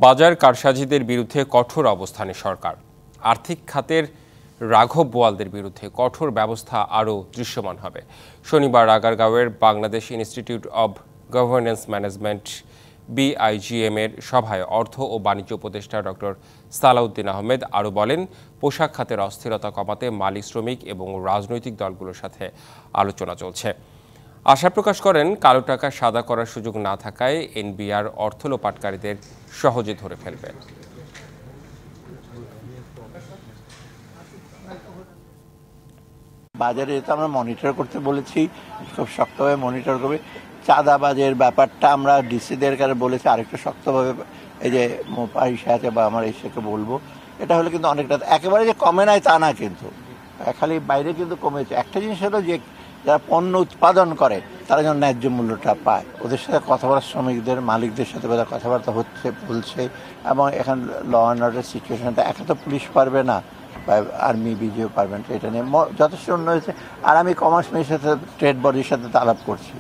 বাজার কারসাজিদের বিরুদ্ধে কঠোর অবস্থানে সরকার। আর্থিক খাতের রাঘব বোয়ালদের বিরুদ্ধে কঠোর ব্যবস্থা আরও দৃশ্যমান হবে। শনিবার আগারগাঁওয়ের Bangladesh Institute of Governance Management BIGM এর সভায় অর্থ ও বাণিজ্য উপদেষ্টা ডক্টর সালাউদ্দিন আহমেদ আরও বলেন, পোশাক খাতের অস্থিরতা কমাতে মালিক, শ্রমিক এবং রাজনৈতিক দলগুলোর সাথে আলোচনা চলছে। আশা প্রকাশ করেন, কালো টাকা সাদা করার সুযোগ না থাকায় NBR অর্থ লোপাটকারীদের সহজে ধরে ফেলবে। বাজারে তো আমরা মনিটর করতে বলেছি, খুব শক্তভাবে মনিটর করবে। চাঁদাবাজের ব্যাপারটা আমরা ডিসিদের কাছে বলেছি আরেকটু শক্তভাবে, এই যে মোপাইশা আছে বা আমার এসেকে বলবো, এটা হলে কিন্তু অনেকটা, একেবারে যে কমে নাই তা না, কিন্তু খালি বাইরে কিন্তু কমেছে। একটা জিনিস হলো যে যারা পণ্য উৎপাদন করে তারা যেন ন্যায্য মূল্যটা পায়। ওদের সাথে কথাবার্তা, শ্রমিকদের মালিকদের সাথে কথাবার্তা হচ্ছে, বলছে। এবং এখন ল অ্যান্ড অর্ডার সিচুয়েশনটা একা তো পুলিশ পারবে না বা আর্মি বিজিও পারবেন, এটা নিয়ে যথেষ্ট উন্নয়ন হয়েছে। আর আমি কমার্স মিনিস্ট্রির সাথে, ট্রেড বডির সাথে আলাপ করছি।